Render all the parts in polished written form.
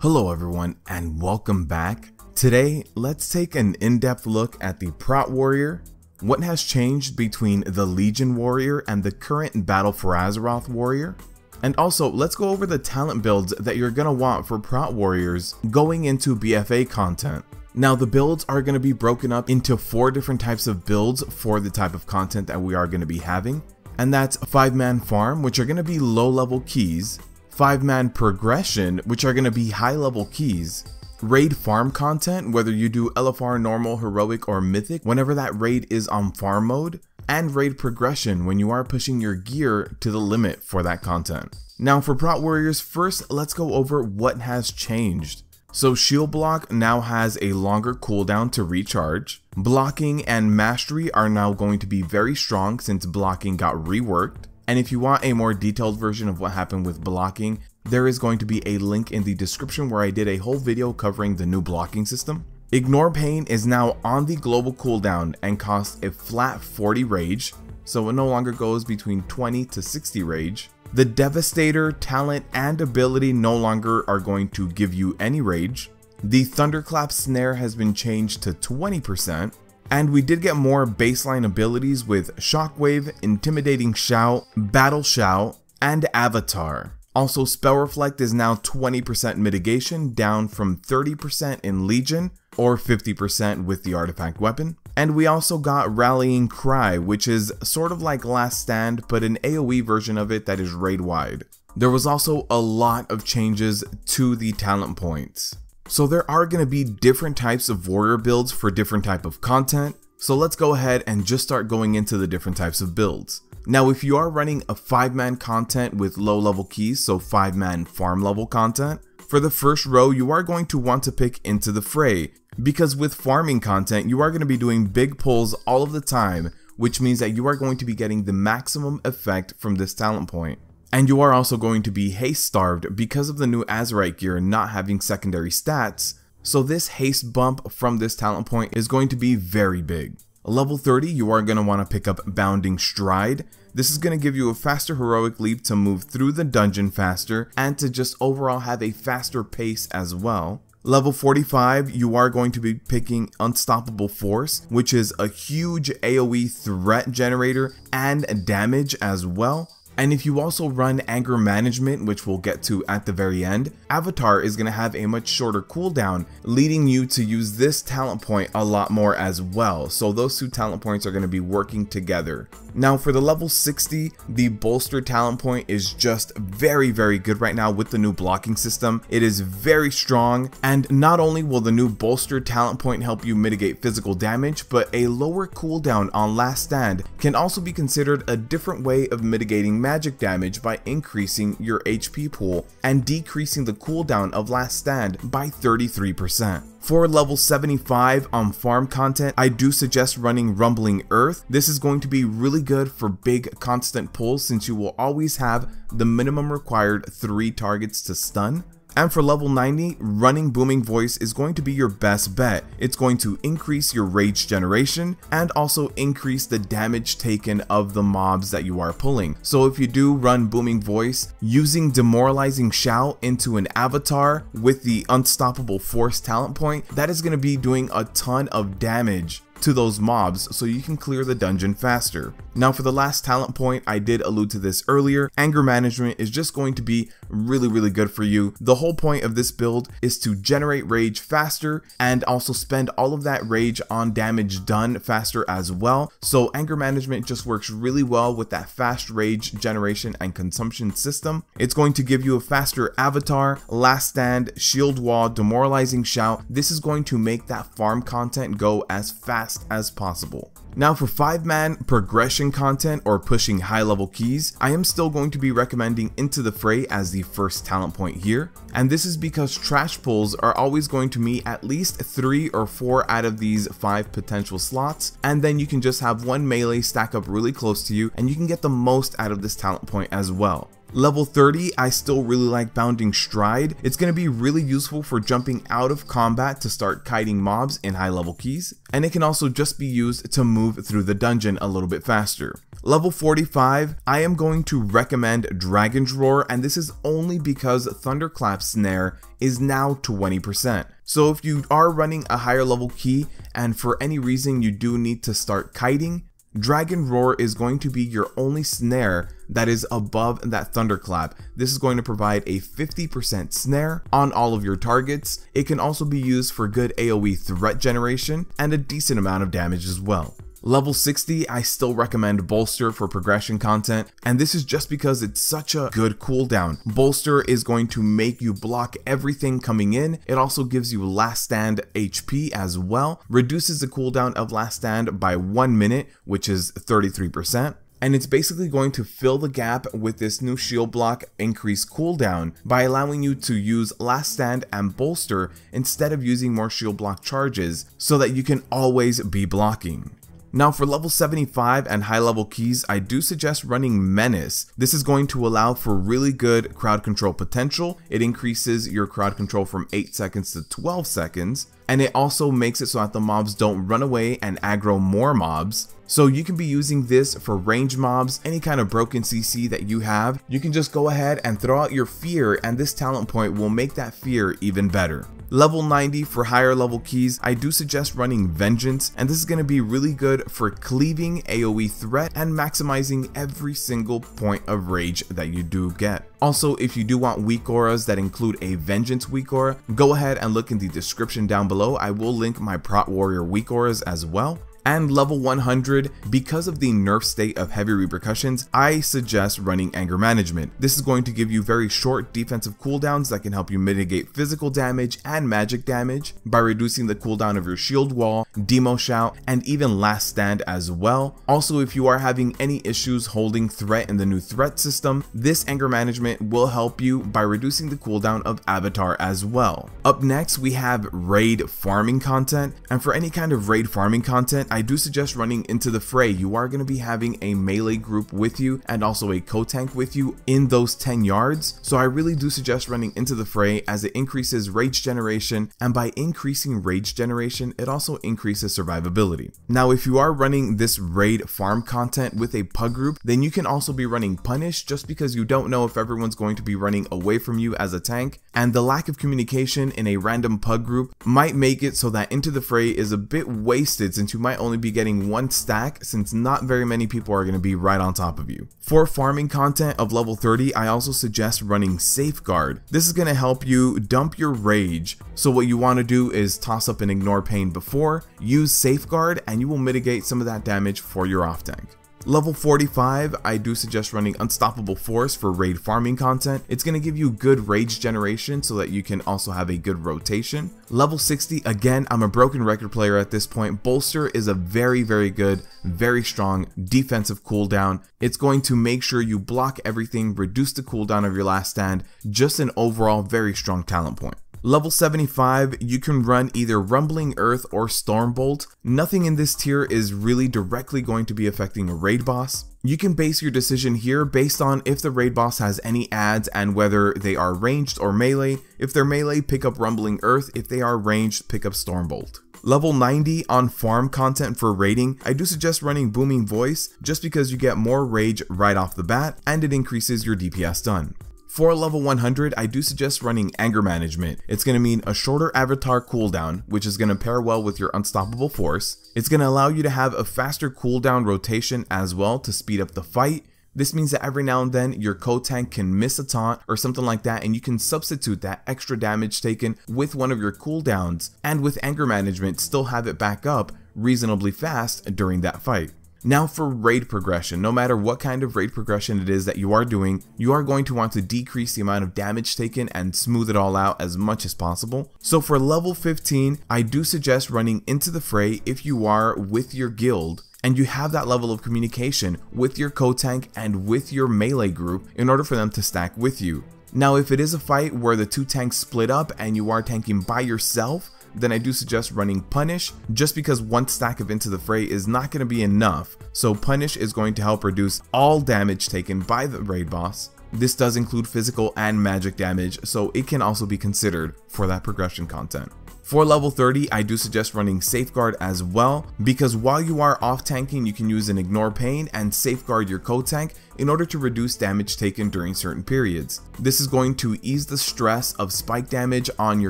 Hello everyone and welcome back. Today, let's take an in-depth look at the Prot Warrior, what has changed between the Legion Warrior and the current Battle for Azeroth Warrior, and also let's go over the talent builds that you're gonna want for Prot Warriors going into BfA content. Now the builds are going to be broken up into 4 different types of builds for the type of content that we are going to be having, and that's 5-man farm, which are going to be low level keys, 5-man progression, which are going to be high level keys, raid farm content, whether you do LFR, normal, heroic, or mythic, whenever that raid is on farm mode, and raid progression when you are pushing your gear to the limit for that content. Now for Prot Warriors, first let's go over what has changed. So shield block now has a longer cooldown to recharge. Blocking and mastery are now going to be very strong since blocking got reworked. And if you want a more detailed version of what happened with blocking, there is going to be a link in the description where I did a whole video covering the new blocking system. Ignore Pain is now on the global cooldown and costs a flat 40 rage, so it no longer goes between 20 to 60 rage. The Devastator talent and ability no longer are going to give you any rage. The Thunderclap snare has been changed to 20%. And we did get more baseline abilities with Shockwave, Intimidating Shout, Battle Shout, and Avatar. Also, Spell Reflect is now 20% mitigation, down from 30% in Legion, or 50% with the artifact weapon. And we also got Rallying Cry, which is sort of like Last Stand, but an AoE version of it that is raid wide. There was also a lot of changes to the talent points. So there are going to be different types of warrior builds for different type of content. So let's go ahead and just start going into the different types of builds. Now if you are running a 5-man content with low level keys, so 5-man farm level content, for the first row you are going to want to pick Into the Fray, because with farming content you are going to be doing big pulls all of the time, which means that you are going to be getting the maximum effect from this talent point. And you are also going to be haste starved because of the new Azerite gear not having secondary stats, so this haste bump from this talent point is going to be very big. Level 30, you are going to want to pick up Bounding Stride. This is going to give you a faster heroic leap to move through the dungeon faster and to just overall have a faster pace as well. Level 45, you are going to be picking Unstoppable Force, which is a huge AoE threat generator and damage as well. And if you also run Anger Management, which we'll get to at the very end, Avatar is going to have a much shorter cooldown, leading you to use this talent point a lot more as well. So those 2 talent points are going to be working together. Now for the level 60, the Bolster talent point is just very good right now with the new blocking system. It is very strong, and not only will the new Bolster talent point help you mitigate physical damage, but a lower cooldown on Last Stand can also be considered a different way of mitigating magic damage by increasing your HP pool and decreasing the cooldown of Last Stand by 33%. For level 75 on farm content, I do suggest running Rumbling Earth. This is going to be really good for big constant pulls since you will always have the minimum required 3 targets to stun. And for level 90, running Booming Voice is going to be your best bet. It's going to increase your rage generation and also increase the damage taken of the mobs that you are pulling. So if you do run Booming Voice, using Demoralizing Shout into an Avatar with the Unstoppable Force talent point, that is going to be doing a ton of damage to those mobs so you can clear the dungeon faster. Now for the last talent point, I did allude to this earlier, Anger Management is just going to be really good for you. The whole point of this build is to generate rage faster and also spend all of that rage on damage done faster as well. So Anger Management just works really well with that fast rage generation and consumption system. It's going to give you a faster Avatar, Last Stand, Shield Wall, Demoralizing Shout. This is going to make that farm content go as fast as possible. Now for 5-man progression content or pushing high level keys, I am still going to be recommending Into the Fray as the first talent point here, and this is because trash pulls are always going to meet at least 3 or 4 out of these 5 potential slots, and then you can just have one melee stack up really close to you and you can get the most out of this talent point as well. Level 30, I still really like Bounding Stride. It's going to be really useful for jumping out of combat to start kiting mobs in high level keys, and it can also just be used to move through the dungeon a little bit faster. Level 45, I am going to recommend Dragon's Roar, and this is only because Thunderclap Snare is now 20%. So if you are running a higher level key and for any reason you do need to start kiting, Dragon Roar is going to be your only snare that is above that Thunderclap. This is going to provide a 50% snare on all of your targets. It can also be used for good AoE threat generation and a decent amount of damage as well. Level 60, I still recommend Bolster for progression content, and this is just because it's such a good cooldown. Bolster is going to make you block everything coming in. It also gives you last stand HP as well, reduces the cooldown of last stand by 1 minute, which is 33%. And it's basically going to fill the gap with this new shield block increased cooldown by allowing you to use last stand and bolster instead of using more shield block charges so that you can always be blocking. Now for level 75 and high level keys, I do suggest running Menace. This is going to allow for really good crowd control potential. It increases your crowd control from 8 seconds to 12 seconds. And it also makes it so that the mobs don't run away and aggro more mobs. So you can be using this for range mobs, any kind of broken CC that you have. You can just go ahead and throw out your fear, and this talent point will make that fear even better. Level 90 for higher level keys, I do suggest running Vengeance, and this is going to be really good for cleaving AoE threat and maximizing every single point of rage that you do get. Also, if you do want WeakAuras that include a Vengeance WeakAura, go ahead and look in the description down below. I will link my Prot Warrior WeakAuras as well. And level 100, because of the nerf state of heavy repercussions, I suggest running Anger Management. This is going to give you very short defensive cooldowns that can help you mitigate physical damage and magic damage by reducing the cooldown of your shield wall, demo shout, and even last stand as well. Also, if you are having any issues holding threat in the new threat system, this Anger Management will help you by reducing the cooldown of Avatar as well. Up next, we have raid farming content, and for any kind of raid farming content, I do suggest running Into the Fray. You are going to be having a melee group with you and also a co-tank with you in those 10 yards. So I really do suggest running Into the Fray as it increases rage generation, and by increasing rage generation, it also increases survivability. Now, if you are running this raid farm content with a pug group, then you can also be running Punish, just because you don't know if everyone's going to be running away from you as a tank, and the lack of communication in a random pug group might make it so that Into the Fray is a bit wasted, since you might only be getting 1 stack, since not very many people are going to be right on top of you. For farming content of level 30, I also suggest running Safeguard. This is going to help you dump your rage. So what you want to do is toss up an Ignore Pain before, use Safeguard, and you will mitigate some of that damage for your off tank. Level 45, I do suggest running Unstoppable Force for raid farming content. It's going to give you good rage generation so that you can also have a good rotation. Level 60, again, I'm a broken record player at this point. Bolster is a very, very good, very strong defensive cooldown. It's going to make sure you block everything, reduce the cooldown of your last stand, just an overall very strong talent point. Level 75, you can run either Rumbling Earth or Stormbolt. Nothing in this tier is really directly going to be affecting a raid boss. You can base your decision here based on if the raid boss has any adds and whether they are ranged or melee. If they're melee, pick up Rumbling Earth. If they are ranged, pick up Stormbolt. Level 90 on farm content for raiding, I do suggest running Booming Voice just because you get more rage right off the bat and it increases your DPS stun. For level 100, I do suggest running Anger Management. It's going to mean a shorter avatar cooldown, which is going to pair well with your Unstoppable Force. It's going to allow you to have a faster cooldown rotation as well to speed up the fight. This means that every now and then your co-tank can miss a taunt or something like that, and you can substitute that extra damage taken with one of your cooldowns, and with Anger Management still have it back up reasonably fast during that fight. Now for raid progression, no matter what kind of raid progression it is that you are doing, you are going to want to decrease the amount of damage taken and smooth it all out as much as possible. So for level 15, I do suggest running Into the Fray if you are with your guild and you have that level of communication with your co-tank and with your melee group in order for them to stack with you. Now if it is a fight where the two tanks split up and you are tanking by yourself, then I do suggest running Punish, just because one stack of Into the Fray is not going to be enough. So Punish is going to help reduce all damage taken by the raid boss, This does include physical and magic damage, so it can also be considered for that progression content. For level 30, I do suggest running Safeguard as well, because while you are off tanking, you can use an Ignore Pain and Safeguard your co-tank in order to reduce damage taken during certain periods. This is going to ease the stress of spike damage on your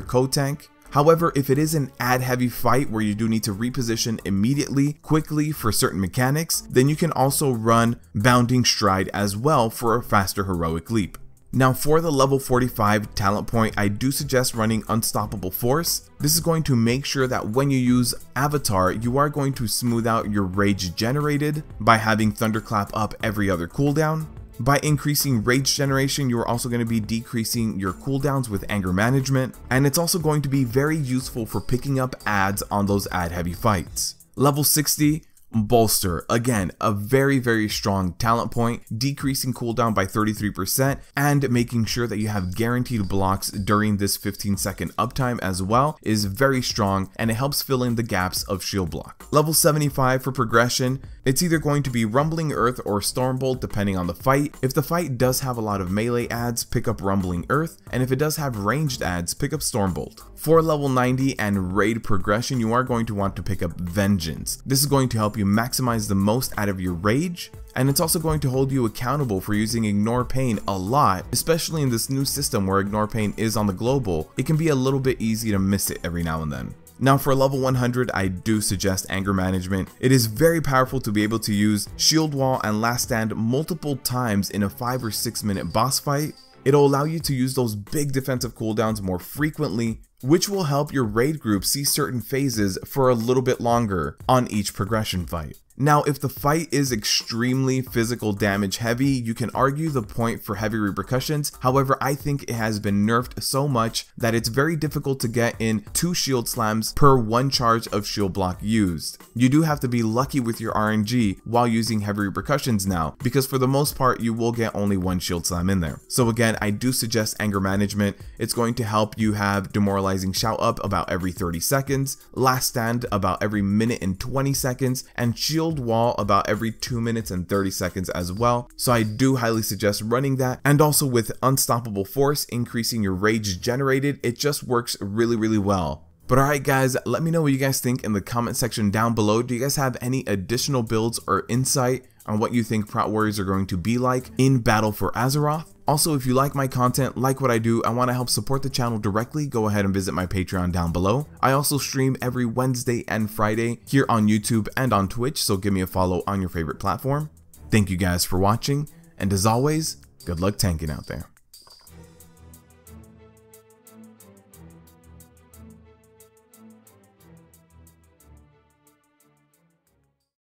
co-tank. However, if it is an ad heavy fight where you do need to reposition immediately, quickly for certain mechanics, then you can also run Bounding Stride as well for a faster heroic leap. Now for the level 45 talent point, I do suggest running Unstoppable Force. This is going to make sure that when you use Avatar, you are going to smooth out your rage generated by having Thunderclap up every other cooldown. By increasing rage generation, you are also going to be decreasing your cooldowns with anger management, and it's also going to be very useful for picking up ads on those ad heavy fights. Level 60, Bolster, again a very strong talent point, decreasing cooldown by 33% and making sure that you have guaranteed blocks during this 15-second uptime as well is very strong, and it helps fill in the gaps of shield block. Level 75 for progression, it's either going to be Rumbling Earth or Stormbolt depending on the fight. If the fight does have a lot of melee ads, pick up Rumbling Earth, and if it does have ranged ads, pick up Stormbolt. For level 90 and raid progression, you are going to want to pick up Vengeance. This is going to help you maximize the most out of your rage, and it's also going to hold you accountable for using Ignore Pain a lot, especially in this new system where Ignore Pain is on the global. It can be a little bit easy to miss it every now and then. Now for level 100, I do suggest Anger Management. It is very powerful to be able to use Shield Wall and Last Stand multiple times in a 5 or 6 minute boss fight. It'll allow you to use those big defensive cooldowns more frequently, which will help your raid group see certain phases for a little bit longer on each progression fight. Now, if the fight is extremely physical damage heavy, you can argue the point for heavy repercussions. However, I think it has been nerfed so much that it's very difficult to get in 2 shield slams per 1 charge of shield block used. You do have to be lucky with your RNG while using heavy repercussions now, because for the most part, you will get only 1 shield slam in there. So again, I do suggest Anger Management. It's going to help you have Demoralizing Shout Up about every 30 seconds, Last Stand about every minute and 20 seconds, and Shield Wall about every 2 minutes and 30 seconds as well. So I do highly suggest running that, and also with Unstoppable Force, increasing your rage generated. It just works really well. But alright guys, let me know what you guys think in the comment section down below. Do you guys have any additional builds or insight on what you think Prot Warriors are going to be like in Battle for Azeroth? Also, if you like my content, like what I do, and want to help support the channel directly, go ahead and visit my Patreon down below. I also stream every Wednesday and Friday here on YouTube and on Twitch, so give me a follow on your favorite platform. Thank you guys for watching, and as always, good luck tanking out there.